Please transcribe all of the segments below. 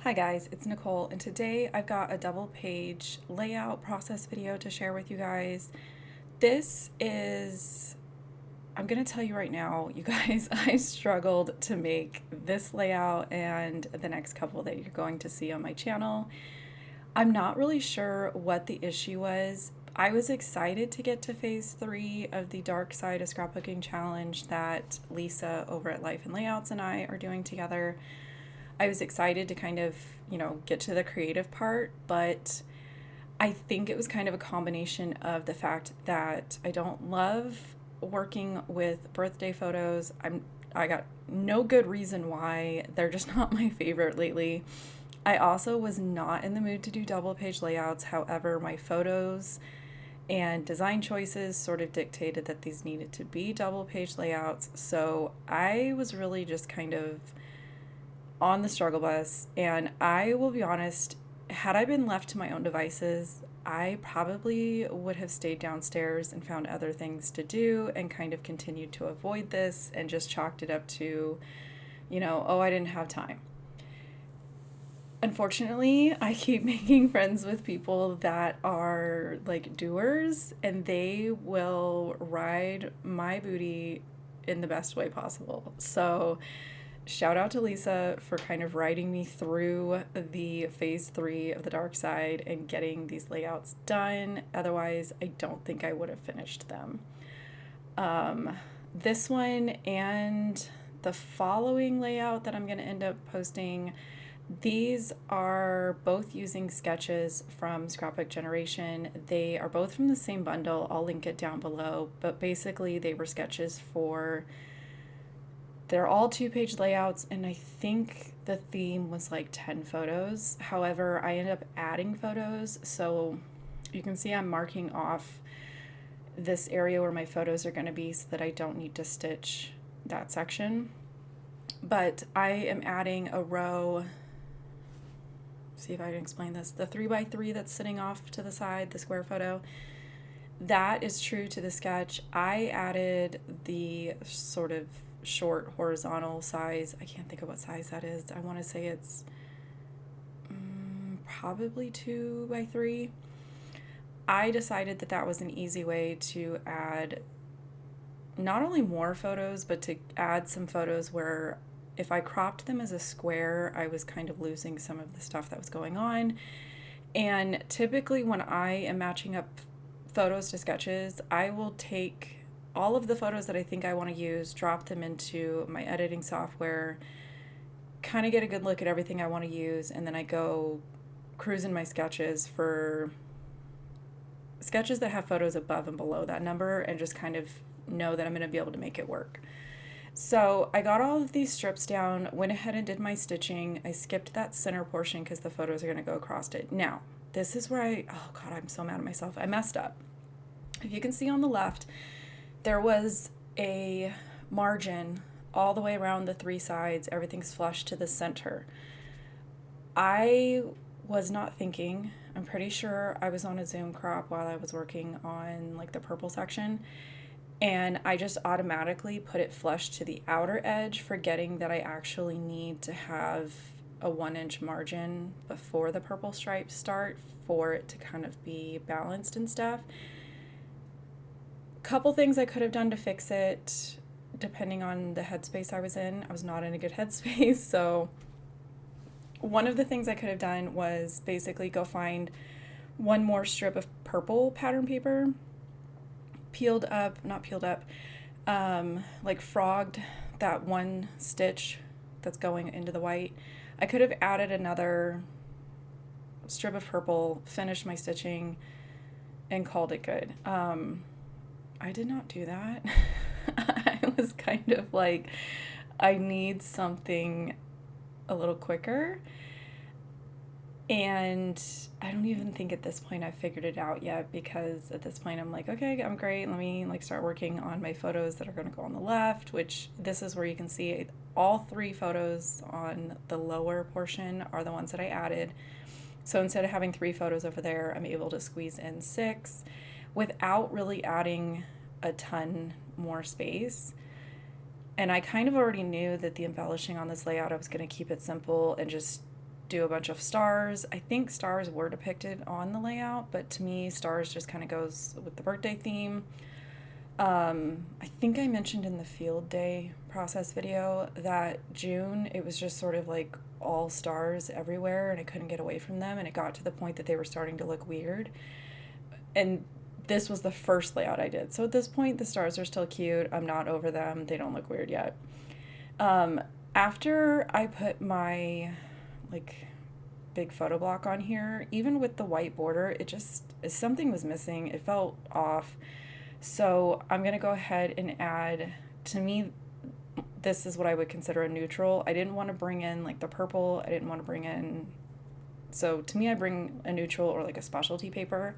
Hi guys, it's Nicole, and today I've got a double page layout process video to share with you guys. I'm gonna tell you right now, you guys, I struggled to make this layout and the next couple that you're going to see on my channel. I'm not really sure what the issue was. I was excited to get to phase 3 of the Dark Side of Scrapbooking challenge that Lisa over at Life and Layouts and I are doing together. I was excited to kind of, get to the creative part, but I think it was kind of a combination of the fact that I don't love working with birthday photos. I got no good reason why. They're just not my favorite lately. I also was not in the mood to do double page layouts. However, my photos and design choices sort of dictated that these needed to be double page layouts. So I was really just kind of on the struggle bus, and I will be honest, had I been left to my own devices, I probably would have stayed downstairs and found other things to do and kind of continued to avoid this and just chalked it up to, oh, I didn't have time. Unfortunately, I keep making friends with people that are like doers, and they will ride my booty in the best way possible. So shout out to Lisa for kind of riding me through the phase 3 of the Dark Side and getting these layouts done. Otherwise, I don't think I would have finished them. This one and the following layout that I'm going to end up posting, these are both using sketches from Scrapbook Generation. They are both from the same bundle. I'll link it down below, but basically they were sketches for, they're all 2-page layouts, and I think the theme was like 10 photos. However, I ended up adding photos, so you can see I'm marking off this area where my photos are going to be so that I don't need to stitch that section. But I am adding a row, see if I can explain this, the 3x3 that's sitting off to the side, the square photo. That is true to the sketch. I added the sort of short horizontal size. I can't think of what size that is. I want to say it's probably 2x3. I decided that that was an easy way to add not only more photos, but to add some photos where if I cropped them as a square, I was kind of losing some of the stuff that was going on. And typically when I am matching up photos to sketches, I will take all of the photos that I think I want to use, drop them into my editing software, kind of get a good look at everything I want to use, and then I go cruising my sketches for sketches that have photos above and below that number and just kind of know that I'm going to be able to make it work. So I got all of these strips down, went ahead and did my stitching. I skipped that center portion because the photos are going to go across it. Now, this is where oh God, I'm so mad at myself. I messed up. If you can see on the left, there was a margin all the way around the 3 sides. Everything's flush to the center. I was not thinking. I'm pretty sure I was on a zoom crop while I was working on like the purple section, and I just automatically put it flush to the outer edge, forgetting that I actually need to have a 1-inch margin before the purple stripes start for it to kind of be balanced and stuff. Couple things I could have done to fix it depending on the headspace I was in. I was not in a good headspace, so one of the things I could have done was basically go find one more strip of purple pattern paper, like frogged that one stitch that's going into the white. I could have added another strip of purple, finished my stitching, and called it good. I did not do that. I was kind of like, I need something a little quicker. And I don't even think at this point I've figured it out yet, because at this point I'm like, okay, I'm great. Let me like start working on my photos that are going to go on the left, which this is where you can see all 3 photos on the lower portion are the ones that I added. So instead of having 3 photos over there, I'm able to squeeze in 6 without really adding a ton more space. And I kind of already knew that the embellishing on this layout, I was going to keep it simple and just do a bunch of stars. I think stars were depicted on the layout, but to me, stars just kind of goes with the birthday theme. I think I mentioned in the field day process video that June, it was just sort of like all stars everywhere and I couldn't get away from them. And it got to the point that they were starting to look weird. And this was the first layout I did. So at this point, the stars are still cute. I'm not over them. They don't look weird yet. After I put my like big photo block on here, even with the white border, it just, something was missing. It felt off. So I'm going to go ahead and add, to me, this is what I would consider a neutral. I didn't want to bring in like the purple. I didn't want to bring in, so to me, I bring a neutral or like a specialty paper.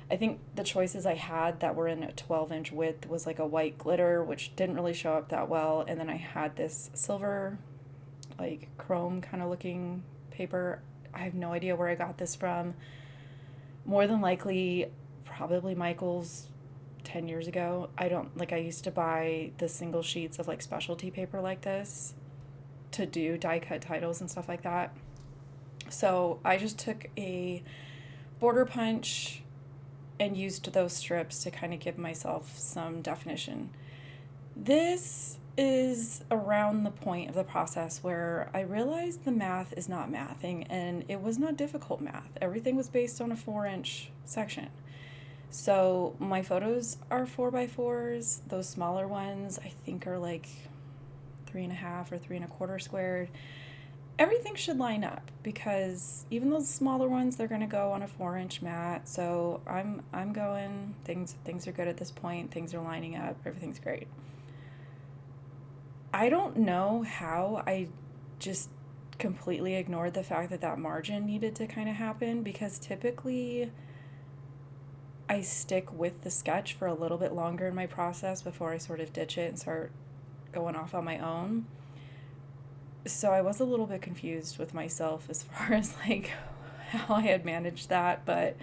I think the choices I had that were in a 12-inch width was like a white glitter, which didn't really show up that well. And then I had this silver, like chrome kind of looking paper. I have no idea where I got this from. More than likely, probably Michael's 10 years ago. I used to buy the single sheets of like specialty paper like this to do die cut titles and stuff like that. So I just took a border punch and used those strips to kind of give myself some definition. This is around the point of the process where I realized the math is not mathing, and it was not difficult math. Everything was based on a 4-inch section. So my photos are 4x4s. Those smaller ones I think are like 3.5 or 3.25 squared. Everything should line up because even those smaller ones, they're going to go on a 4-inch mat. So I'm going, things are good at this point. Things are lining up. Everything's great. I don't know how I just completely ignored the fact that that margin needed to kind of happen, because typically I stick with the sketch for a little bit longer in my process before I sort of ditch it and start going off on my own. So I was a little bit confused with myself as far as like how I had managed that, but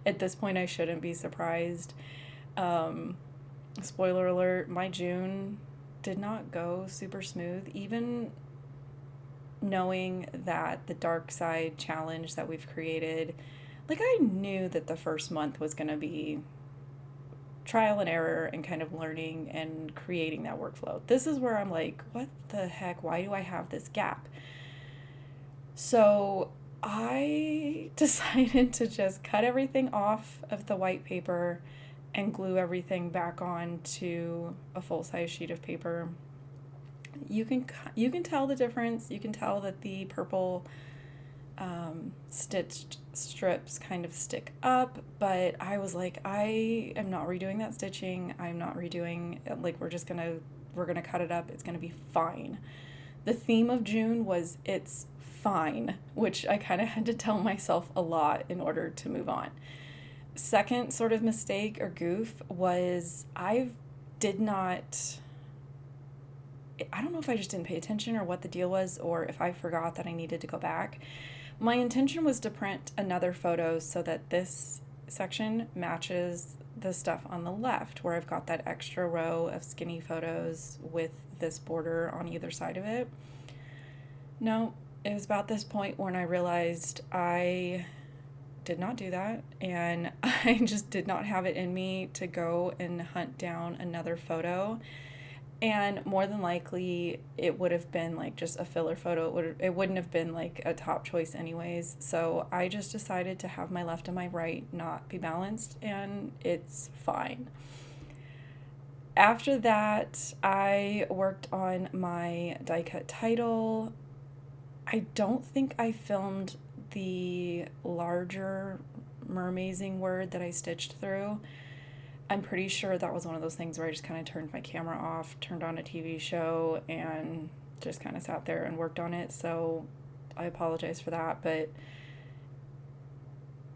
at this point I shouldn't be surprised. Spoiler alert, my June did not go super smooth, even knowing that the dark side challenge that we've created, like I knew that the first month was going to be trial and error and kind of learning and creating that workflow. This is where I'm like, what the heck? Why do I have this gap? So I decided to just cut everything off of the white paper and glue everything back on to a full-size sheet of paper. You can tell the difference. You can tell that the purple stitched strips kind of stick up, but I was like, I am not redoing that stitching. I'm not redoing, like, we're gonna cut it up. It's gonna be fine. The theme of June was it's fine, which I kind of had to tell myself a lot in order to move on. Second sort of mistake or goof was I don't know if I just didn't pay attention or what the deal was, or if I forgot that I needed to go back. My intention was to print another photo so that this section matches the stuff on the left, where I've got that extra row of skinny photos with this border on either side of it. No, it was about this point when I realized I did not do that, and I just did not have it in me to go and hunt down another photo. And more than likely, it would have been like just a filler photo. It wouldn't have been like a top choice anyways. So I just decided to have my left and my right not be balanced, and it's fine. After that, I worked on my die cut title. I don't think I filmed the larger Mermazing word that I stitched through. I'm pretty sure that was one of those things where I just kind of turned my camera off, turned on a TV show, and just kind of sat there and worked on it. So I apologize for that, but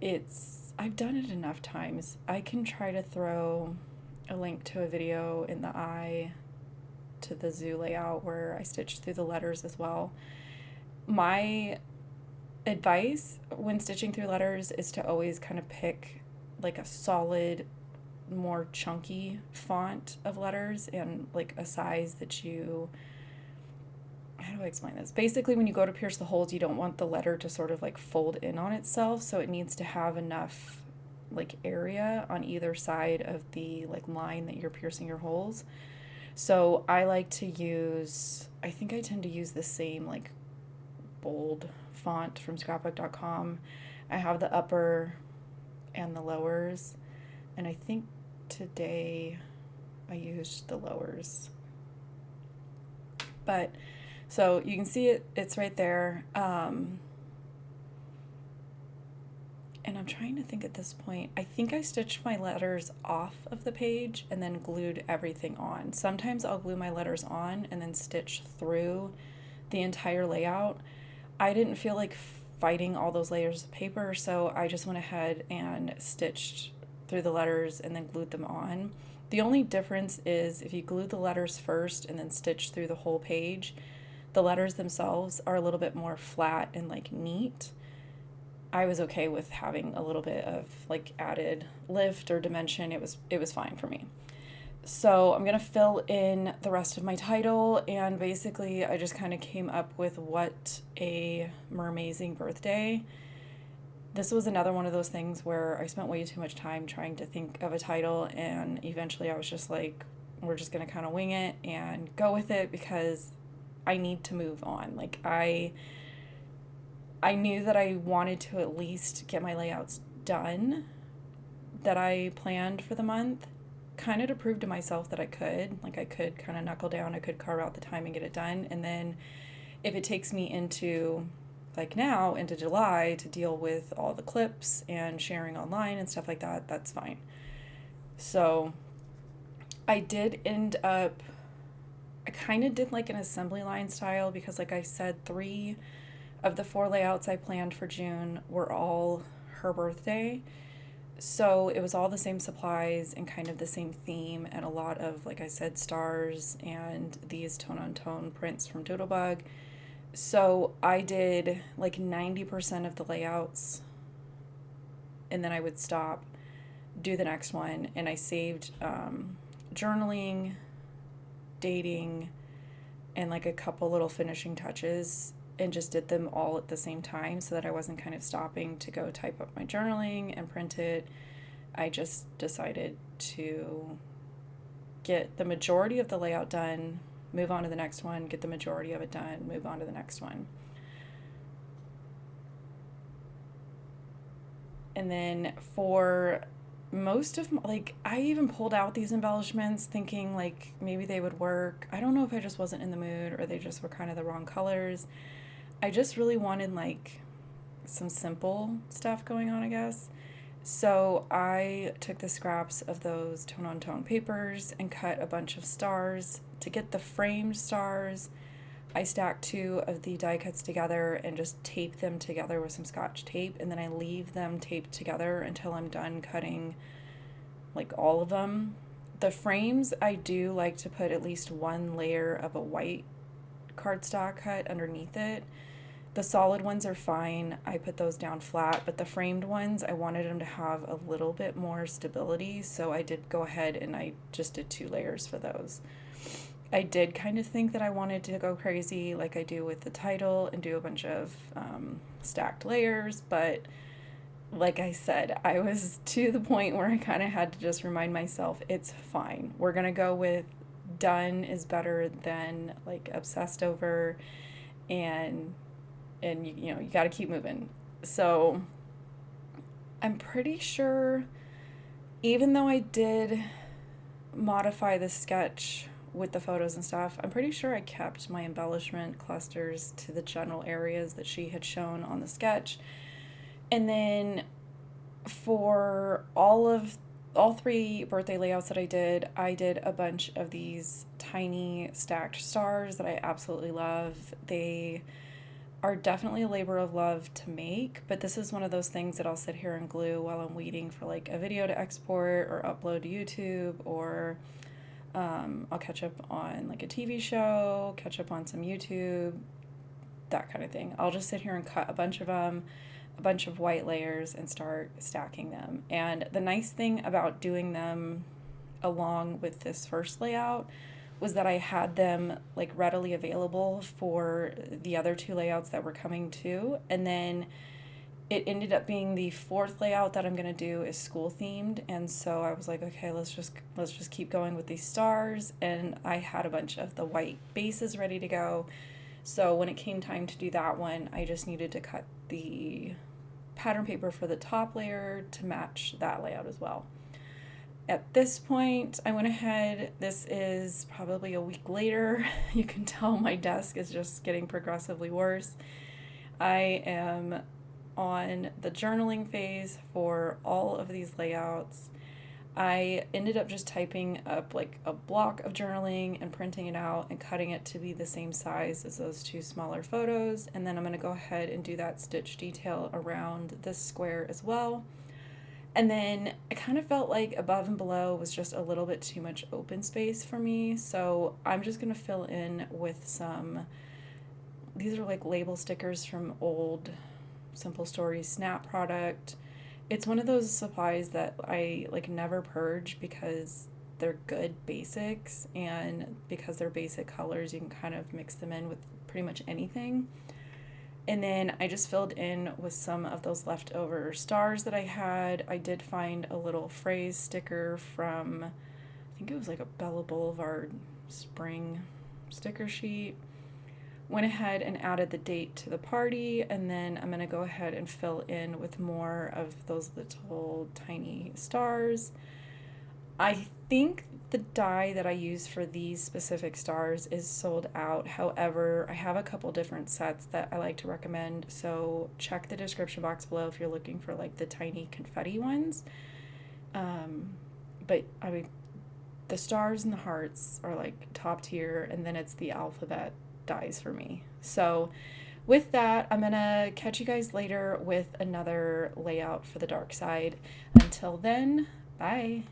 I've done it enough times. I can try to throw a link to a video in the eye to the zoo layout where I stitched through the letters as well. My advice when stitching through letters is to always kind of pick like a solid, more chunky font of letters and like a size that you how do I explain this? Basically, when you go to pierce the holes, you don't want the letter to sort of like fold in on itself, so it needs to have enough like area on either side of the like line that you're piercing your holes. So I like to use, I think I tend to use the same like bold font from scrapbook.com. I have the upper and the lowers, and I think today I used the lowers. But so you can see it's right there. And I'm trying to think at this point. I think I stitched my letters off of the page and then glued everything on. Sometimes I'll glue my letters on and then stitch through the entire layout. I didn't feel like fighting all those layers of paper, so I just went ahead and stitched through the letters and then glued them on. The only difference is if you glue the letters first and then stitch through the whole page, the letters themselves are a little bit more flat and like neat. I was okay with having a little bit of like added lift or dimension. It was fine for me. So I'm gonna fill in the rest of my title, and basically I just kind of came up with what a Mermazing birthday. This was another one of those things where I spent way too much time trying to think of a title, and eventually I was just like, we're just gonna kind of wing it and go with it because I need to move on. Like I knew that I wanted to at least get my layouts done that I planned for the month, kind of to prove to myself that I could. Like I could kind of knuckle down, I could carve out the time and get it done. And then if it takes me into like now into July to deal with all the clips and sharing online and stuff like that, that's fine. So I did end up, I kind of did like an assembly line style because like I said, 3 of the 4 layouts I planned for June were all her birthday. So it was all the same supplies and kind of the same theme, and a lot of, like I said, stars and these tone-on-tone prints from Doodlebug. So I did like 90% of the layouts, and then I would stop, do the next one, and I saved journaling, dating, and like a couple little finishing touches, and just did them all at the same time so that I wasn't kind of stopping to go type up my journaling and print it. I just decided to get the majority of the layout done, move on to the next one, get the majority of it done, move on to the next one. And then for most of like I even pulled out these embellishments thinking like maybe they would work. I don't know if I just wasn't in the mood or they just were kind of the wrong colors. I just really wanted like some simple stuff going on, I guess. So I took the scraps of those tone-on-tone papers and cut a bunch of stars. To get the framed stars, I stacked 2 of the die cuts together and just taped them together with some Scotch tape, and then I leave them taped together until I'm done cutting like all of them. The frames, I do like to put at least 1 layer of a white cardstock cut underneath it. The solid ones are fine. I put those down flat, but the framed ones, I wanted them to have a little bit more stability, so I did go ahead and I just did 2 layers for those. I did kind of think that I wanted to go crazy like I do with the title and do a bunch of stacked layers, but like I said, I was to the point where I kind of had to just remind myself it's fine. We're gonna go with done is better than like obsessed over, and you know, you got to keep moving. So I'm pretty sure, even though I did modify the sketch with the photos and stuff, I'm pretty sure I kept my embellishment clusters to the general areas that she had shown on the sketch. And then for all 3 birthday layouts that I did a bunch of these tiny stacked stars that I absolutely love. They are definitely a labor of love to make, but this is one of those things that I'll sit here and glue while I'm waiting for like a video to export or upload to YouTube, or I'll catch up on like a TV show, catch up on some YouTube, that kind of thing. I'll just sit here and cut a bunch of them, a bunch of white layers, and start stacking them. And the nice thing about doing them along with this first layout was that I had them like readily available for the other two layouts that were coming too. And then it ended up being the fourth layout that I'm gonna do is school themed, and so I was like, okay, let's just keep going with these stars, and I had a bunch of the white bases ready to go. So when it came time to do that one, I just needed to cut the pattern paper for the top layer to match that layout as well. At this point, I went ahead, this is probably a week later. You can tell my desk is just getting progressively worse. I am on the journaling phase for all of these layouts. I ended up just typing up like a block of journaling and printing it out and cutting it to be the same size as those two smaller photos. And then I'm going to go ahead and do that stitch detail around this square as well. And then I kind of felt like above and below was just a little bit too much open space for me. So I'm just going to fill in with some, these are like label stickers from old Simple Stories Snap product. It's one of those supplies that I like never purge because they're good basics, and because they're basic colors, you can kind of mix them in with pretty much anything. And then I just filled in with some of those leftover stars that I had. I did find a little phrase sticker from, I think it was like a Bella Boulevard spring sticker sheet. Went ahead and added the date to the party, and then I'm going to go ahead and fill in with more of those little tiny stars. I think the die that I use for these specific stars is sold out. However, I have a couple different sets that I like to recommend, so check the description box below if you're looking for like the tiny confetti ones. But I mean, the stars and the hearts are like top tier, and then it's the alphabet dies for me. So with that, I'm gonna catch you guys later with another layout for the dark side. Until then, bye.